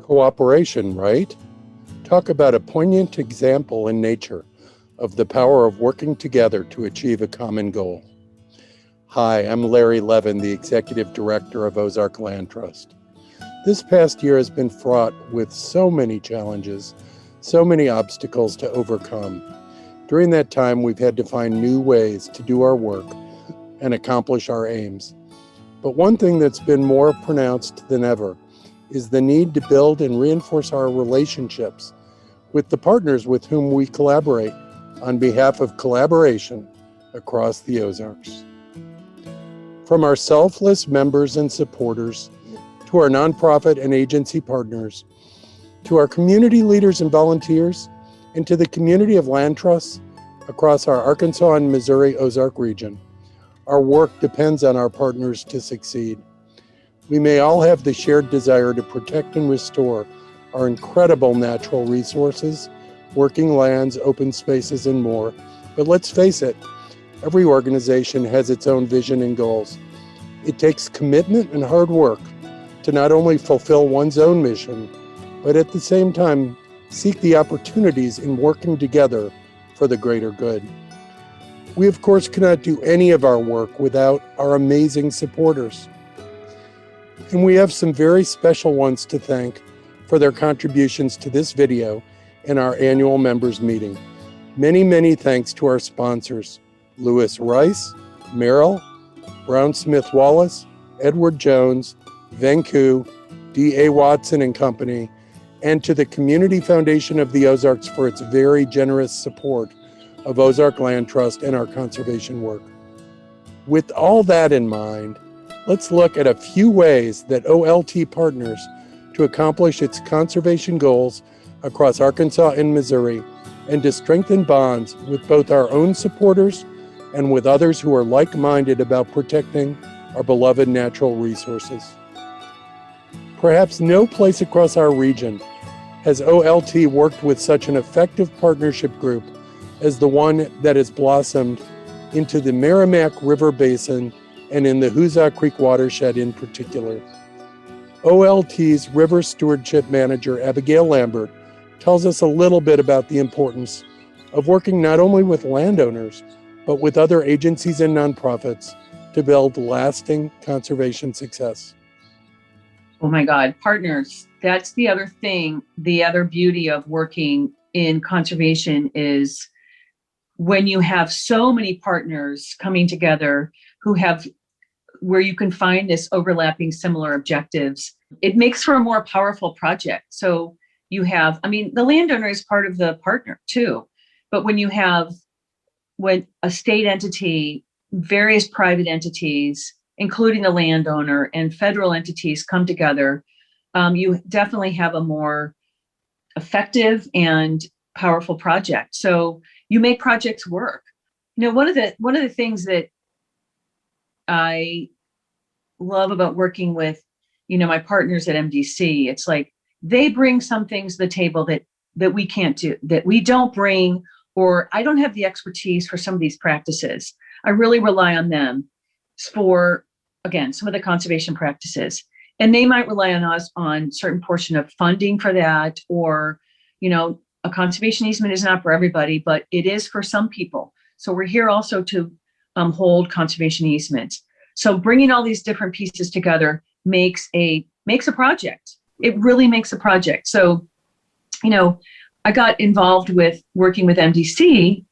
Cooperation, right? Talk about a poignant example in nature of the power of working together to achieve a common goal. Hi, I'm Larry Levin, the Executive Director of Ozark Land Trust. This past year has been fraught with so many challenges, so many obstacles to overcome. During that time, we've had to find new ways to do our work and accomplish our aims. But one thing that's been more pronounced than ever is the need to build and reinforce our relationships with the partners with whom we collaborate on behalf of collaboration across the Ozarks. From our selfless members and supporters, to our nonprofit and agency partners, to our community leaders and volunteers, and to the community of land trusts across our Arkansas and Missouri Ozark region, our work depends on our partners to succeed. We may all have the shared desire to protect and restore our incredible natural resources, working lands, open spaces, and more. But let's face it, every organization has its own vision and goals. It takes commitment and hard work to not only fulfill one's own mission, but at the same time, seek the opportunities in working together for the greater good. We, of course, cannot do any of our work without our amazing supporters. And we have some very special ones to thank for their contributions to this video and our annual members meeting. Many, many thanks to our sponsors, Lewis Rice, Merrill, Brown Smith Wallace, Edward Jones, Venku, D.A. Watson and Company, and to the Community Foundation of the Ozarks for its very generous support of Ozark Land Trust and our conservation work. With all that in mind, let's look at a few ways that OLT partners to accomplish its conservation goals across Arkansas and Missouri, and to strengthen bonds with both our own supporters and with others who are like-minded about protecting our beloved natural resources. Perhaps no place across our region has OLT worked with such an effective partnership group as the one that has blossomed into the Merrimack River Basin and in the Hoosick Creek watershed in particular. OLT's River Stewardship Manager, Abigail Lambert, tells us a little bit about the importance of working not only with landowners, but with other agencies and nonprofits to build lasting conservation success. Oh my God, partners. That's the other thing. The other beauty of working in conservation is when you have so many partners coming together where you can find this overlapping similar objectives, it makes for a more powerful project. So you have, the landowner is part of the partner too, but when a state entity, various private entities, including the landowner and federal entities come together, you definitely have a more effective and powerful project. So you make projects work. One of the things that I love about working with, my partners at MDC, it's like they bring some things to the table that we can't do, that we don't bring, or I don't have the expertise for some of these practices. I really rely on them for, again, some of the conservation practices. And they might rely on us on certain portion of funding for that, or, a conservation easement is not for everybody, but it is for some people. So we're here also to hold conservation easements. So bringing all these different pieces together makes a project. It really makes a project. So, I got involved with working with MDC.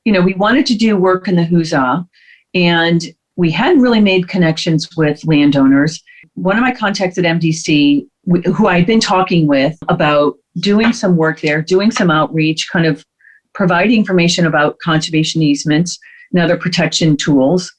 We wanted to do work in the Hoosick, and we hadn't really made connections with landowners. One of my contacts at MDC, who I'd been talking with about doing some work there, doing some outreach, kind of providing information about conservation easements and other protection tools.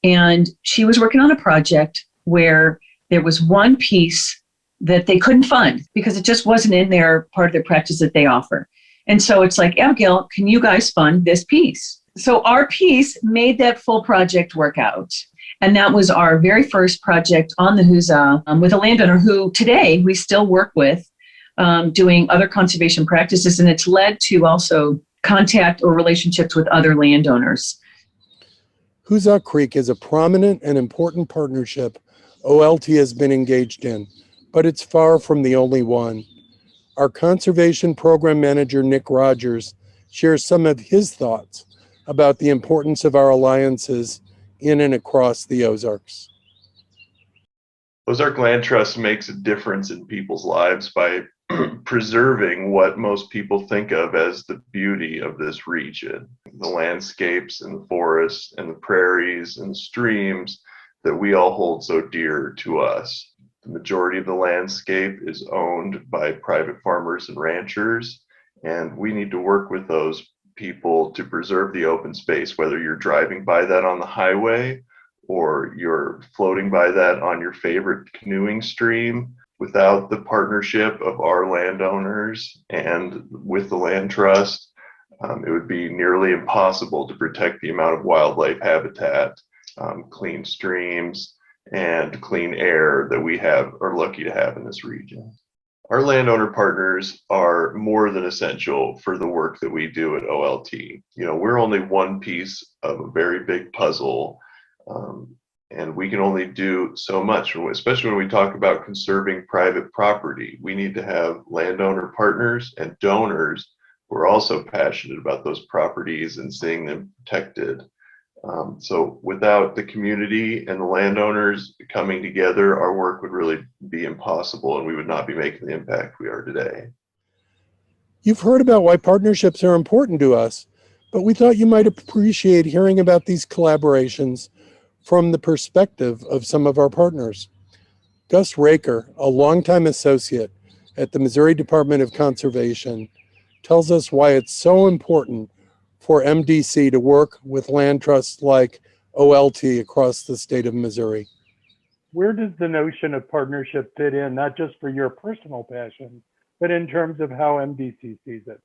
And she was working on a project where there was one piece that they couldn't fund because it just wasn't in their part of their practice that they offer. And so it's like, Abigail, can you guys fund this piece? So our piece made that full project work out. And that was our very first project on the Hoosick with a landowner who today we still work with, doing other conservation practices. And it's led to also contact or relationships with other landowners. Hoosick Creek is a prominent and important partnership OLT has been engaged in but it's far from the only one. Our Conservation Program Manager, Nick Rogers, shares some of his thoughts about the importance of our alliances in and across the Ozarks. Ozark Land Trust makes a difference in people's lives by preserving what most people think of as the beauty of this region, the landscapes and the forests and the prairies and streams that we all hold so dear to us. The majority of the landscape is owned by private farmers and ranchers, and we need to work with those people to preserve the open space, whether you're driving by that on the highway or you're floating by that on your favorite canoeing stream. Without the partnership of our landowners and with the land trust, it would be nearly impossible to protect the amount of wildlife habitat, clean streams, and clean air that we are lucky to have in this region. Our landowner partners are more than essential for the work that we do at OLT. We're only one piece of a very big puzzle, and we can only do so much, especially when we talk about conserving private property. We need to have landowner partners and donors who are also passionate about those properties and seeing them protected. So without the community and the landowners coming together, our work would really be impossible, and we would not be making the impact we are today. You've heard about why partnerships are important to us, but we thought you might appreciate hearing about these collaborations from the perspective of some of our partners. Gus Raker, a longtime associate at the Missouri Department of Conservation, tells us why it's so important for MDC to work with land trusts like OLT across the state of Missouri. Where does the notion of partnership fit in, not just for your personal passion, but in terms of how MDC sees it?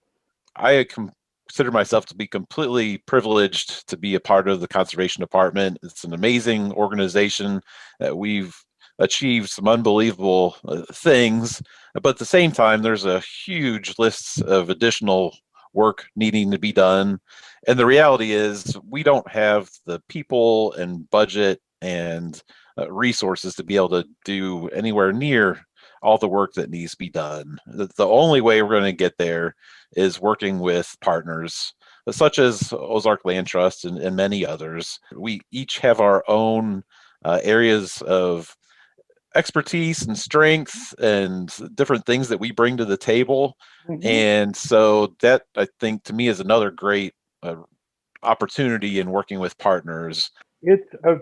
I consider myself to be completely privileged to be a part of the Conservation Department. It's an amazing organization that we've achieved some unbelievable things, but at the same time, there's a huge list of additional work needing to be done. And the reality is we don't have the people and budget and resources to be able to do anywhere near all the work that needs to be done. The only way we're going to get there is working with partners such as Ozark Land Trust and many others. We each have our own areas of expertise and strength and different things that we bring to the table. Mm-hmm. And so that, I think, to me is another great opportunity in working with partners. It's a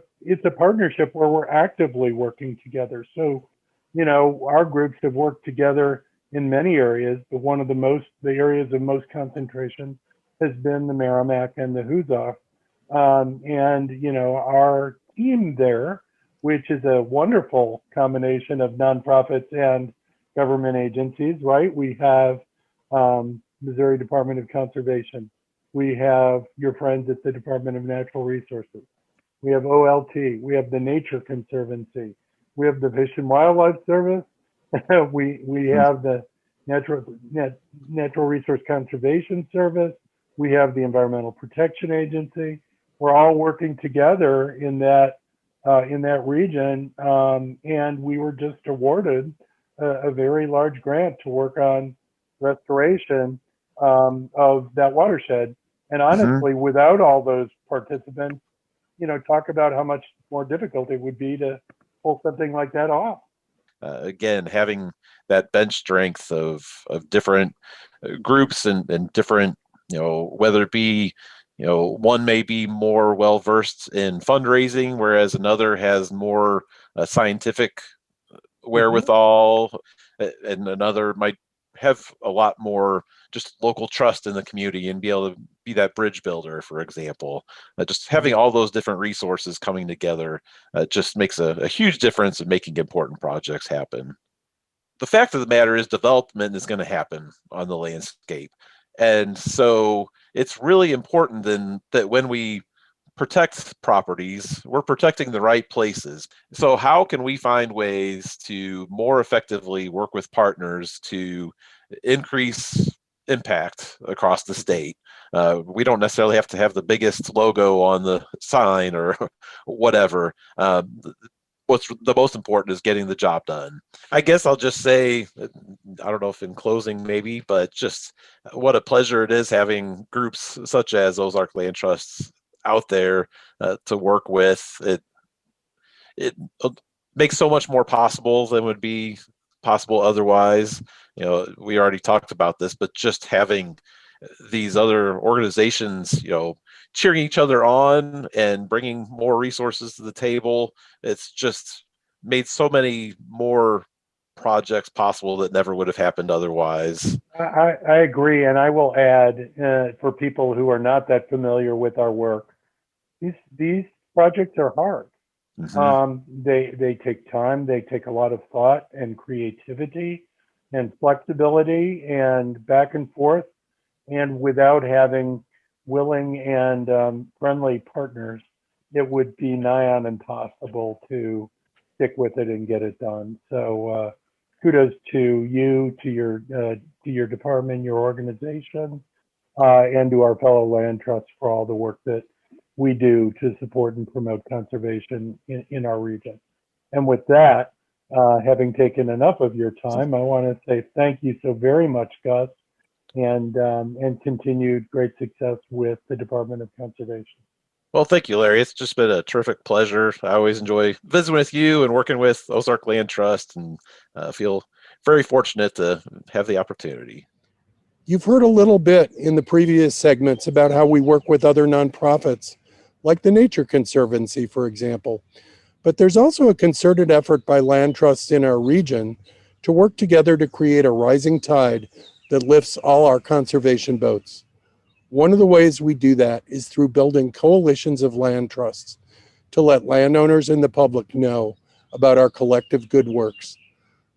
partnership where we're actively working together. So, our groups have worked together in many areas, but one of the areas of most concentration has been the Merrimack and the Ozark. Our team there, which is a wonderful combination of nonprofits and government agencies, right? We have Missouri Department of Conservation. We have your friends at the Department of Natural Resources. We have OLT. We have the Nature Conservancy. We have the Fish and Wildlife Service. we have the Natural Resource Conservation Service. We have the Environmental Protection Agency. We're all working together in that region, and we were just awarded a very large grant to work on restoration of that watershed. And honestly, mm-hmm. without all those participants, talk about how much more difficult it would be to pull something like that off. Again, having that bench strength of different groups and different, whether it be, one may be more well-versed in fundraising, whereas another has more scientific wherewithal, mm-hmm. and another might have a lot more just local trust in the community and be able to be that bridge builder, for example. Just having all those different resources coming together just makes a huge difference in making important projects happen. The fact of the matter is development is going to happen on the landscape. And so it's really important then that when we protect properties, we're protecting the right places. So how can we find ways to more effectively work with partners to increase impact across the state? We don't necessarily have to have the biggest logo on the sign or whatever. what's the most important is getting the job done. I guess I'll just say, I don't know if in closing maybe, but just what a pleasure it is having groups such as Ozark Land Trusts out there to work with. It makes so much more possible than would be possible otherwise. We already talked about this, but just having these other organizations, cheering each other on and bringing more resources to the table, it's just made so many more projects possible that never would have happened otherwise. I agree, and I will add, for people who are not that familiar with our work, these projects are hard. Mm-hmm. They take time, they take a lot of thought and creativity and flexibility and back and forth, and without having willing and friendly partners, it would be nigh on impossible to stick with it and get it done. So kudos to you, to your department, your organization, and to our fellow land trusts for all the work that we do to support and promote conservation in our region. And with that, having taken enough of your time, I want to say thank you so very much, Gus, and continued great success with the Department of Conservation. Well, thank you, Larry. It's just been a terrific pleasure. I always enjoy visiting with you and working with Ozark Land Trust, and feel very fortunate to have the opportunity. You've heard a little bit in the previous segments about how we work with other nonprofits, like the Nature Conservancy, for example. But there's also a concerted effort by land trusts in our region to work together to create a rising tide that lifts all our conservation boats. One of the ways we do that is through building coalitions of land trusts to let landowners and the public know about our collective good works.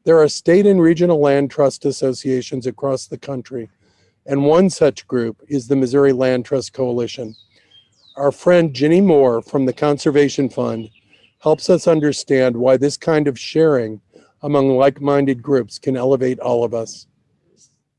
There are state and regional land trust associations across the country, and one such group is the Missouri Land Trust Coalition. Our friend Ginny Moore from the Conservation Fund helps us understand why this kind of sharing among like-minded groups can elevate all of us.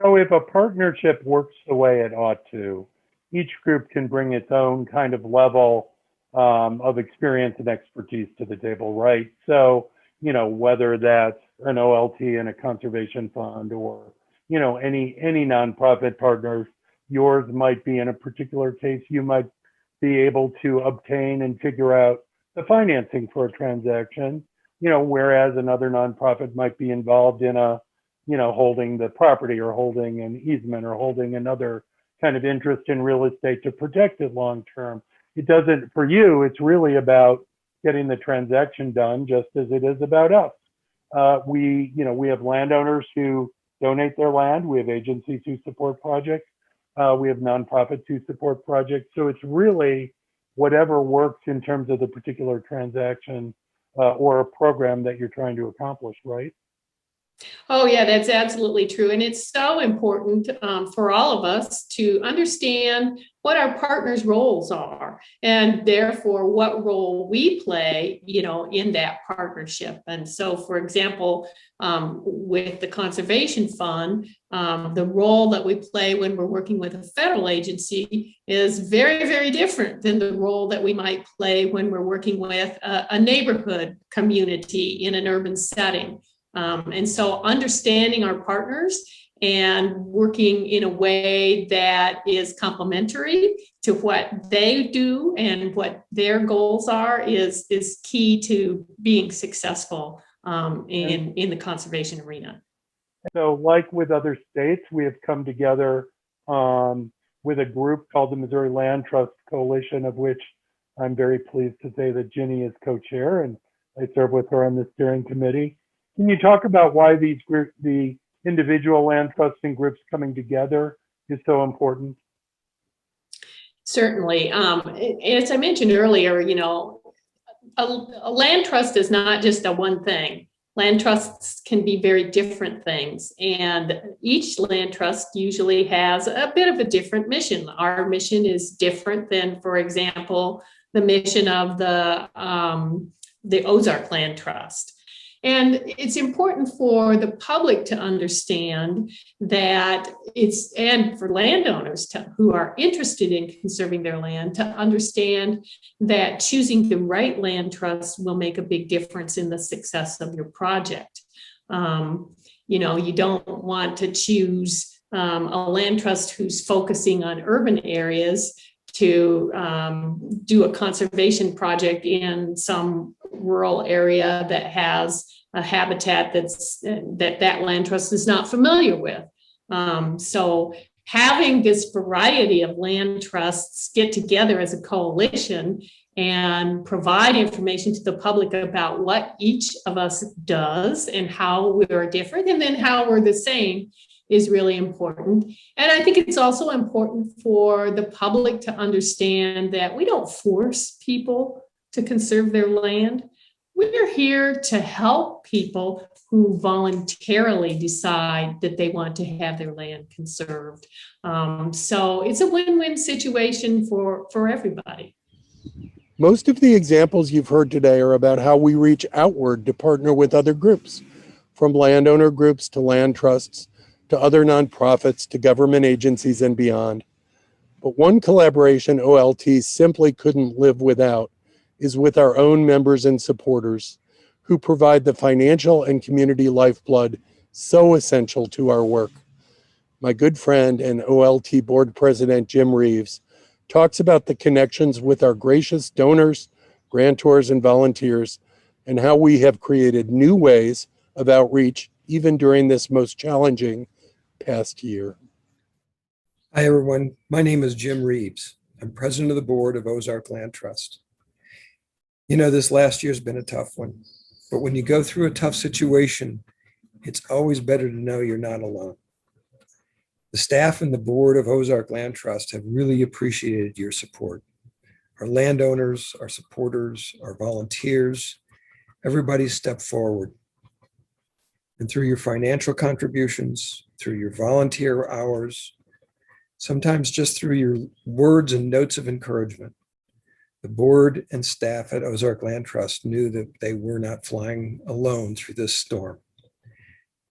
So if a partnership works the way it ought to, each group can bring its own kind of level of experience and expertise to the table, right? So, whether that's an OLT and a conservation fund, or, any nonprofit partners, yours might be in a particular case, you might be able to obtain and figure out the financing for a transaction, whereas another nonprofit might be involved in holding the property, or holding an easement, or holding another kind of interest in real estate to protect it long term. It doesn't, for you, it's really about getting the transaction done, just as it is about us. We have landowners who donate their land. We have agencies who support projects. We have nonprofits who support projects. So it's really whatever works in terms of the particular transaction or a program that you're trying to accomplish, right? Oh, yeah, that's absolutely true. And it's so important for all of us to understand what our partners' roles are, and therefore what role we play, in that partnership. And so, for example, with the Conservation Fund, the role that we play when we're working with a federal agency is very, very different than the role that we might play when we're working with a neighborhood community in an urban setting. And so understanding our partners and working in a way that is complementary to what they do and what their goals are is key to being successful in the conservation arena. So like with other states, we have come together with a group called the Missouri Land Trust Coalition, of which I'm very pleased to say that Ginny is co-chair, and I serve with her on the steering committee. Can you talk about why these groups, the individual land trusts and groups coming together, is so important? Certainly. As I mentioned earlier, a land trust is not just a one thing. Land trusts can be very different things, and each land trust usually has a bit of a different mission. Our mission is different than, for example, the mission of the Ozark Land Trust. And it's important for the public to understand that and for landowners who are interested in conserving their land to understand that choosing the right land trust will make a big difference in the success of your project. You don't want to choose a land trust who's focusing on urban areas to do a conservation project in some rural area that has a habitat that land trust is not familiar with. So having this variety of land trusts get together as a coalition and provide information to the public about what each of us does and how we're different and then how we're the same is really important. And I think it's also important for the public to understand that we don't force people to conserve their land. We're here to help people who voluntarily decide that they want to have their land conserved. So it's a win-win situation for everybody. Most of the examples you've heard today are about how we reach outward to partner with other groups, from landowner groups to land trusts, to other nonprofits, to government agencies and beyond. But one collaboration OLT simply couldn't live without is with our own members and supporters who provide the financial and community lifeblood so essential to our work. My good friend and OLT board president, Jim Reeves, talks about the connections with our gracious donors, grantors, and volunteers, and how we have created new ways of outreach even during this most challenging past year. Hi, everyone. My name is Jim Reeves. I'm president of the board of Ozark Land Trust. This last year's been a tough one, but when you go through a tough situation, it's always better to know you're not alone. The staff and the board of Ozark Land Trust have really appreciated your support. Our landowners, our supporters, our volunteers, everybody stepped forward. And through your financial contributions, through your volunteer hours, sometimes just through your words and notes of encouragement, the board and staff at Ozark Land Trust knew that they were not flying alone through this storm.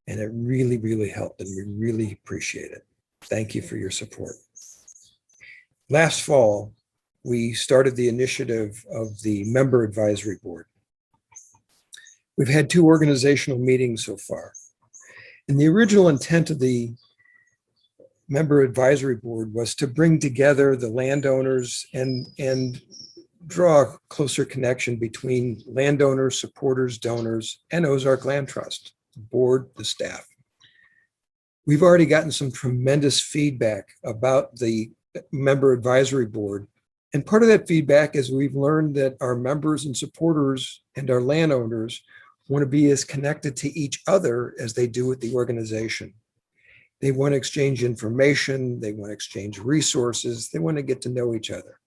And it really, really helped, and we really appreciate it. Thank you for your support. Last fall, we started the initiative of the Member Advisory Board. We've had 2 organizational meetings so far. And the original intent of the Member Advisory Board was to bring together the landowners and draw a closer connection between landowners, supporters, donors, and Ozark Land Trust, the board, the staff. We've already gotten some tremendous feedback about the Member Advisory Board. And part of that feedback is we've learned that our members and supporters and our landowners want to be as connected to each other as they do with the organization. They want to exchange information, they want to exchange resources, they want to get to know each other.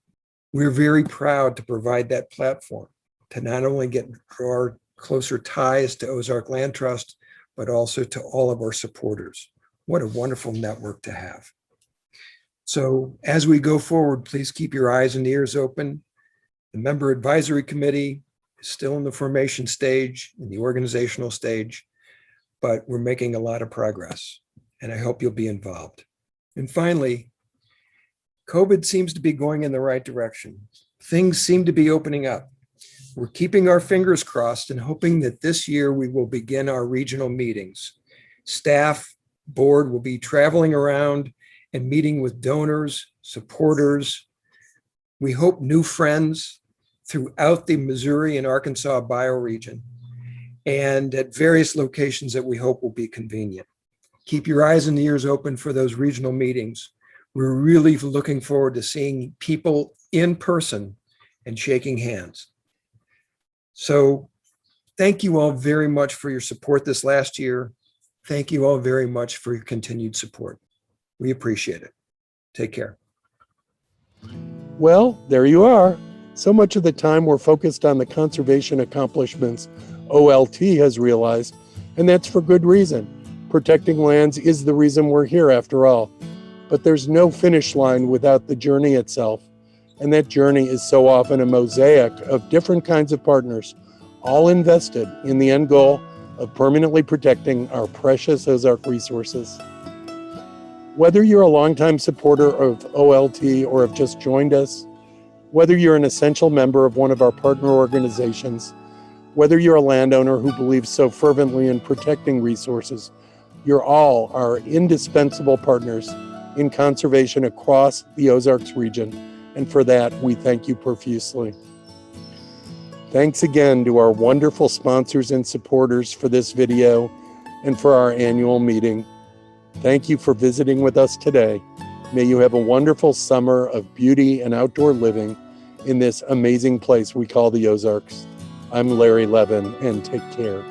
We're very proud to provide that platform to not only draw closer ties to Ozark Land Trust, but also to all of our supporters. What a wonderful network to have. So as we go forward, please keep your eyes and ears open. The Member Advisory Committee is still in the formation stage, in the organizational stage, but we're making a lot of progress, and I hope you'll be involved. And finally, COVID seems to be going in the right direction. Things seem to be opening up. We're keeping our fingers crossed and hoping that this year we will begin our regional meetings. Staff, board will be traveling around and meeting with donors, supporters. We hope new friends throughout the Missouri and Arkansas bioregion and at various locations that we hope will be convenient. Keep your eyes and ears open for those regional meetings. We're really looking forward to seeing people in person and shaking hands. So thank you all very much for your support this last year. Thank you all very much for your continued support. We appreciate it. Take care. Well, there you are. So much of the time we're focused on the conservation accomplishments OLT has realized, and that's for good reason. Protecting lands is the reason we're here after all. But there's no finish line without the journey itself. And that journey is so often a mosaic of different kinds of partners, all invested in the end goal of permanently protecting our precious Ozark resources. Whether you're a longtime supporter of OLT or have just joined us, whether you're an essential member of one of our partner organizations, whether you're a landowner who believes so fervently in protecting resources, you're all our indispensable partners in conservation across the Ozarks region, and for that, we thank you profusely. Thanks again to our wonderful sponsors and supporters for this video and for our annual meeting. Thank you for visiting with us today. May you have a wonderful summer of beauty and outdoor living in this amazing place we call the Ozarks. I'm Larry Levin, and take care.